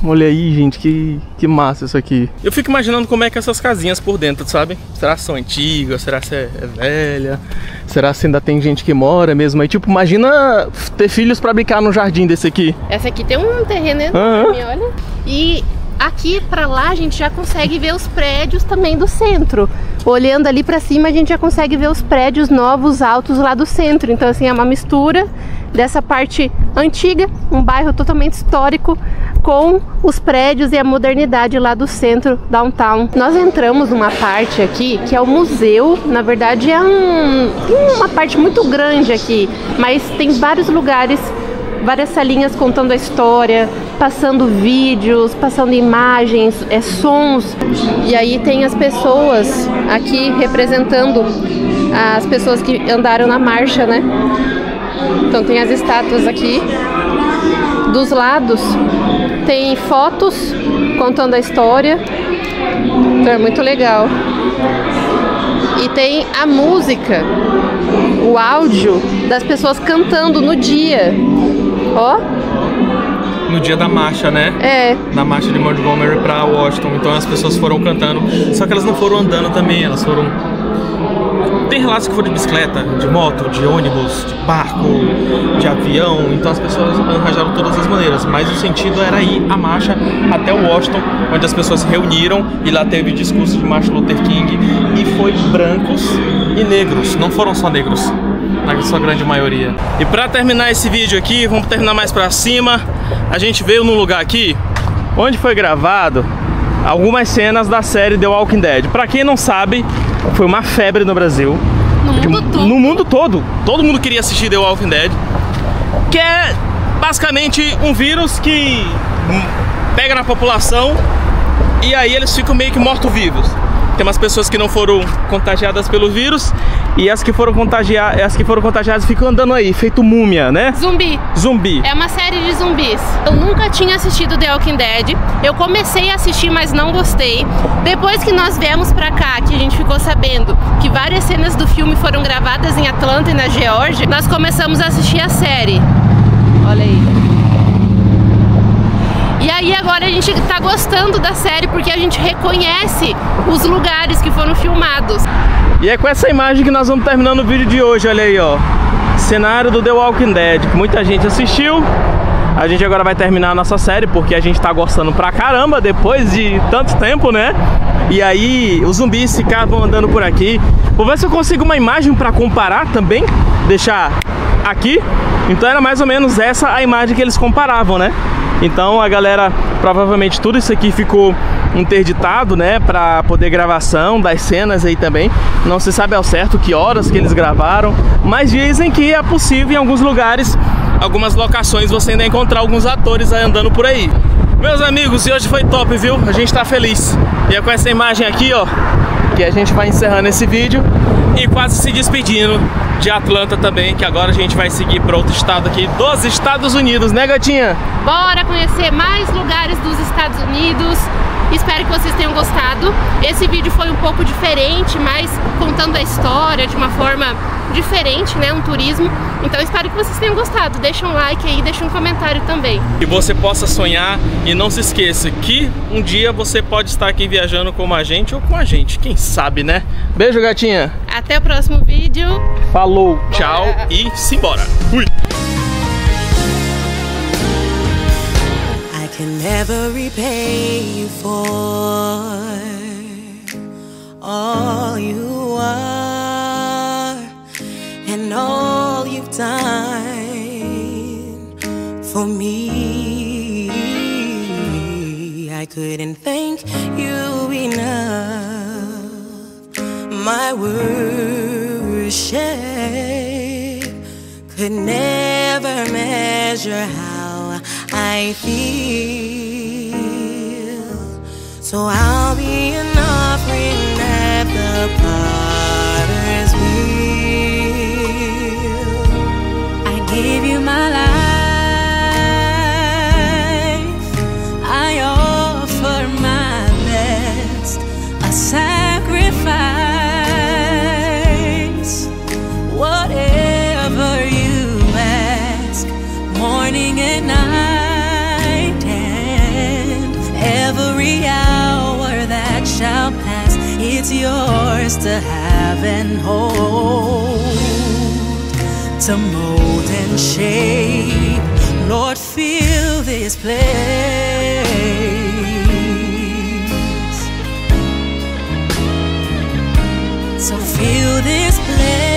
Olha aí, gente, que massa isso aqui. Eu fico imaginando como é que essas casinhas por dentro, sabe? Será que são antigas? Será que é velha? Será que ainda tem gente que mora mesmo aí? Tipo, imagina ter filhos pra brincar no jardim desse aqui. Essa aqui tem um terreno enorme, olha. E aqui pra lá a gente já consegue ver os prédios também do centro. Olhando ali pra cima a gente já consegue ver os prédios novos, altos lá do centro. Então assim, é uma mistura dessa parte antiga, um bairro totalmente histórico, com os prédios e a modernidade lá do centro, downtown. Nós entramos numa parte aqui que é o museu. Na verdade é uma parte muito grande aqui, mas tem vários lugares, várias salinhas contando a história, passando vídeos, passando imagens, sons. E aí tem as pessoas aqui representando as pessoas que andaram na marcha, né? Então tem as estátuas aqui. Dos lados tem fotos contando a história. Então é muito legal. E tem a música, o áudio das pessoas cantando no dia. Ó. No dia da marcha, né? É. Na marcha de Montgomery pra Washington. Então as pessoas foram cantando. Só que elas não foram andando também, elas foram... Tem relatos que foram de bicicleta, de moto, de ônibus, de barco, de avião. Então as pessoas arranjaram todas as maneiras. Mas o sentido era ir a marcha até Washington, onde as pessoas se reuniram. E lá teve discurso de Martin Luther King. E foi brancos e negros, não foram só negros, na sua grande maioria. E pra terminar esse vídeo aqui, vamos terminar mais pra cima. A gente veio num lugar aqui onde foi gravado algumas cenas da série The Walking Dead. Pra quem não sabe, foi uma febre no Brasil. No mundo todo. Todo mundo queria assistir The Walking Dead. Que é basicamente um vírus que pega na população e aí eles ficam meio que mortos-vivos. Tem umas pessoas que não foram contagiadas pelo vírus e as que foram contagiadas ficam andando aí, feito múmia, né? Zumbi. É uma série de zumbis. Eu nunca tinha assistido The Walking Dead. Eu comecei a assistir, mas não gostei. Depois que nós viemos pra cá, que a gente ficou sabendo que várias cenas do filme foram gravadas em Atlanta e na Geórgia, nós começamos a assistir a série. Olha aí. E aí agora a gente tá gostando da série porque a gente reconhece os lugares que foram filmados. E é com essa imagem que nós vamos terminando o vídeo de hoje, olha aí, ó. Cenário do The Walking Dead, que muita gente assistiu. A gente agora vai terminar a nossa série porque a gente tá gostando pra caramba depois de tanto tempo, né? E aí os zumbis ficavam andando por aqui. Vou ver se eu consigo uma imagem pra comparar também, deixar aqui. Então era mais ou menos essa a imagem que eles comparavam, né? Então a galera, provavelmente tudo isso aqui ficou interditado, né, para poder gravação das cenas aí também. Não se sabe ao certo que horas que eles gravaram, mas dizem que é possível em alguns lugares, algumas locações, você ainda encontrar alguns atores aí andando por aí. Meus amigos, e hoje foi top, viu? A gente tá feliz. E é com essa imagem aqui, ó, que a gente vai encerrando esse vídeo e quase se despedindo de Atlanta também, que agora a gente vai seguir para outro estado aqui dos Estados Unidos, né, gatinha? Bora conhecer mais lugares dos Estados Unidos. Espero que vocês tenham gostado. Esse vídeo foi um pouco diferente, mas contando a história de uma forma diferente, né? Um turismo. Então espero que vocês tenham gostado. Deixa um like aí, deixa um comentário também. Que você possa sonhar e não se esqueça que um dia você pode estar aqui viajando como a gente ou com a gente. Quem sabe, né? Beijo, gatinha. Até o próximo vídeo. Falou, tchau e simbora. Fui. Can never repay you for all you are and all you've done for me. I couldn't thank you enough. My worship could never measure how I feel. So I'll be an offering at the potter's wheel. I give you my life, I offer my best, a sacrifice. Whatever you ask, morning and night, and every hour that shall pass, it's yours to have and hold, to mold and shape. Lord, fill this place. So fill this place.